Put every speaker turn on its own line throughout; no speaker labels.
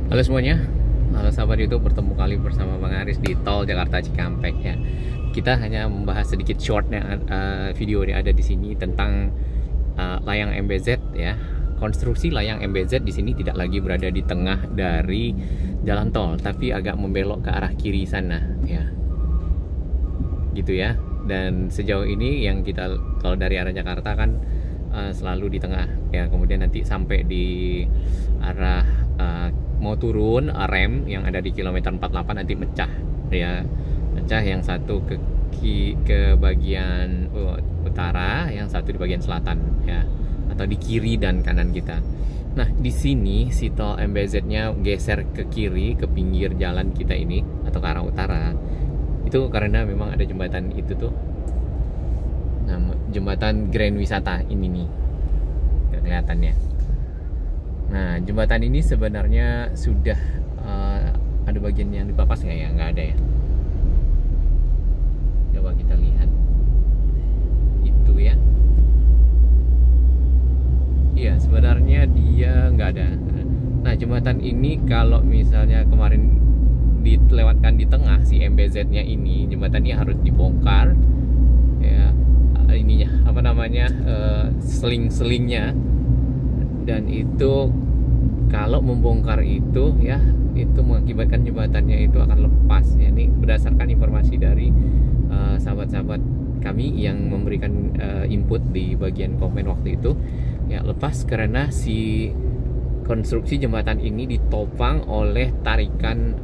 Halo semuanya, halo sahabat YouTube, bertemu kali bersama Bang Aris di Tol Jakarta Cikampek ya. Kita hanya membahas sedikit shortnya video yang ada di sini tentang layang MBZ ya. Konstruksi layang MBZ di sini tidak lagi berada di tengah dari jalan tol, tapi agak membelok ke arah kiri sana ya. Gitu ya. Dan sejauh ini yang kita kalau dari arah Jakarta kan selalu di tengah ya, kemudian nanti sampai di arah mau turun rem yang ada di kilometer 48 nanti mecah ya, mecah yang satu ke bagian utara, yang satu di bagian selatan ya, atau di kiri dan kanan kita. Nah di sini si tol MBZ-nya geser ke kiri, ke pinggir jalan kita ini atau ke arah utara. Itu karena memang ada jembatan itu tuh, nah, jembatan Grand Wisata ini nih, nggak kelihatan ya. Nah jembatan ini sebenarnya sudah ada bagian yang dipapas nggak ya? Nggak ada ya. Coba kita lihat itu ya. Iya sebenarnya dia nggak ada. Nah jembatan ini kalau misalnya kemarin dilewatkan di tengah si MBZ-nya ini, jembatannya harus dibongkar ya, ininya apa namanya, seling-selingnya. Dan itu kalau membongkar itu ya, itu mengakibatkan jembatannya itu akan lepas ya. Ini berdasarkan informasi dari sahabat-sahabat kami yang memberikan input di bagian komen waktu itu ya, lepas karena si konstruksi jembatan ini ditopang oleh tarikan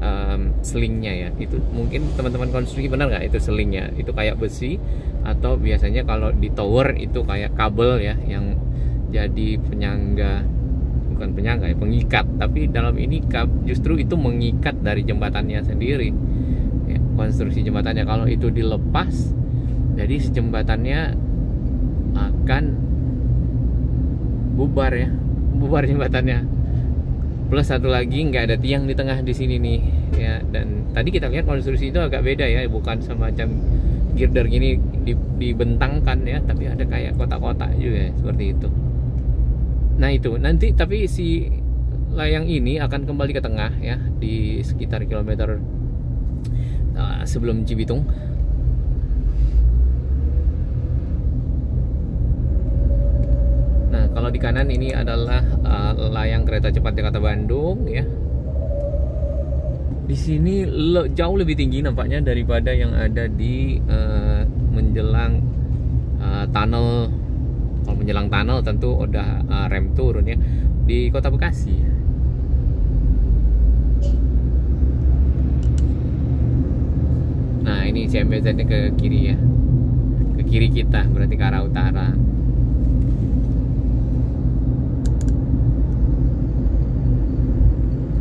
selingnya ya. Itu mungkin teman-teman konstruksi benar nggak itu selingnya itu kayak besi, atau biasanya kalau di tower itu kayak kabel ya yang jadi penyangga, bukan penyangga ya, pengikat. Tapi dalam ini justru itu mengikat dari jembatannya sendiri ya, konstruksi jembatannya. Kalau itu dilepas, jadi jembatannya akan bubar ya, bubar jembatannya. Plus satu lagi nggak ada tiang di tengah di sini nih ya. Dan tadi kita lihat konstruksi itu agak beda ya, bukan semacam girder gini dibentangkan ya, tapi ada kayak kotak-kotak juga ya, seperti itu. Nah itu nanti, tapi si layang ini akan kembali ke tengah ya, di sekitar kilometer sebelum Cibitung. Nah kalau di kanan ini adalah layang kereta cepat Jakarta Bandung ya. Di sini jauh lebih tinggi nampaknya daripada yang ada di menjelang tunnel. Kalau menjelang tunnel tentu udah rem turun ya, di Kota Bekasi. Nah ini CMBZ-nya ke kiri ya, ke kiri kita, berarti ke arah utara.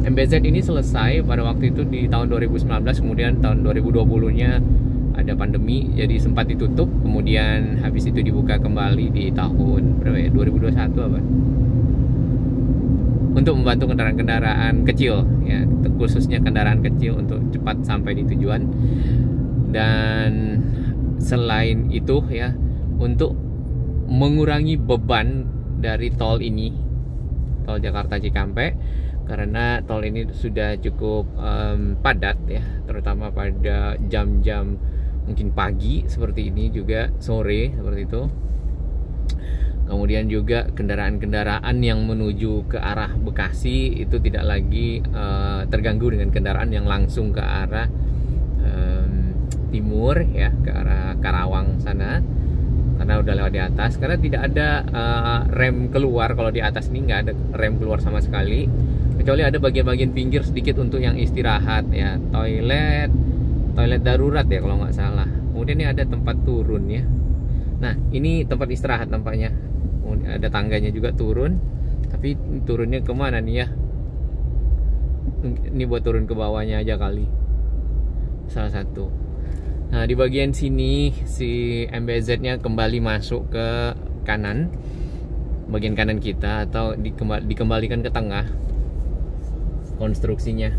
MBZ ini selesai pada waktu itu di tahun 2019, kemudian tahun 2020-nya ada pandemi, jadi sempat ditutup, kemudian habis itu dibuka kembali di tahun berapa ya, 2021 apa, untuk membantu kendaraan-kendaraan kecil ya, khususnya kendaraan kecil untuk cepat sampai di tujuan. Dan selain itu ya, untuk mengurangi beban dari tol ini, tol Jakarta Cikampek, karena tol ini sudah cukup padat ya, terutama pada jam-jam mungkin pagi seperti ini, juga sore seperti itu. Kemudian juga kendaraan-kendaraan yang menuju ke arah Bekasi itu tidak lagi terganggu dengan kendaraan yang langsung ke arah timur ya, ke arah Karawang sana, karena udah lewat di atas. Karena tidak ada rem keluar, kalau di atas ini nggak ada rem keluar sama sekali, kecuali ada bagian-bagian pinggir sedikit untuk yang istirahat ya, toilet darurat ya kalau nggak salah. Kemudian ini ada tempat turun ya. Nah ini tempat istirahat nampaknya. Ada tangganya juga turun, tapi turunnya kemana nih ya? Ini buat turun ke bawahnya aja kali, salah satu. Nah di bagian sini si MBZ-nya kembali masuk ke kanan, bagian kanan kita, atau dikembalikan ke tengah konstruksinya.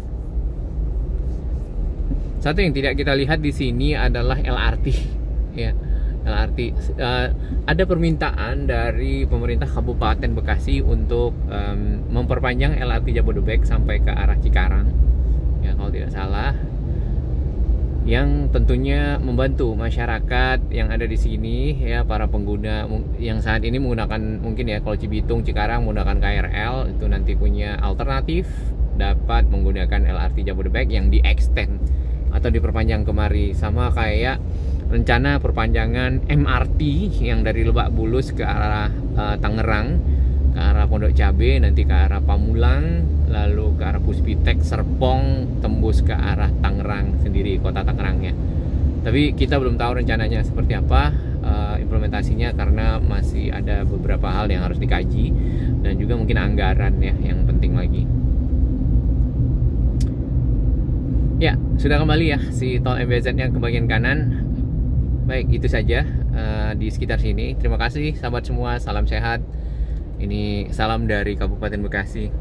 Satu yang tidak kita lihat di sini adalah LRT ya. LRT. Ada permintaan dari pemerintah Kabupaten Bekasi untuk memperpanjang LRT Jabodebek sampai ke arah Cikarang, ya kalau tidak salah, yang tentunya membantu masyarakat yang ada di sini, ya, para pengguna yang saat ini menggunakan mungkin ya kalau Cibitung, Cikarang menggunakan KRL, itu nanti punya alternatif dapat menggunakan LRT Jabodebek yang di-extend atau diperpanjang kemari, sama kayak rencana perpanjangan MRT yang dari Lebak Bulus ke arah Tangerang, ke arah Pondok Cabe, nanti ke arah Pamulang, lalu ke arah Puspitek, Serpong, tembus ke arah Tangerang sendiri, kota Tangerangnya. Tapi kita belum tahu rencananya seperti apa implementasinya, karena masih ada beberapa hal yang harus dikaji dan juga mungkin anggaran ya yang penting lagi. Ya, sudah kembali ya si tol MBZ-nya ke bagian kanan. Baik, itu saja di sekitar sini. Terima kasih sahabat semua, salam sehat. Ini salam dari Kabupaten Bekasi.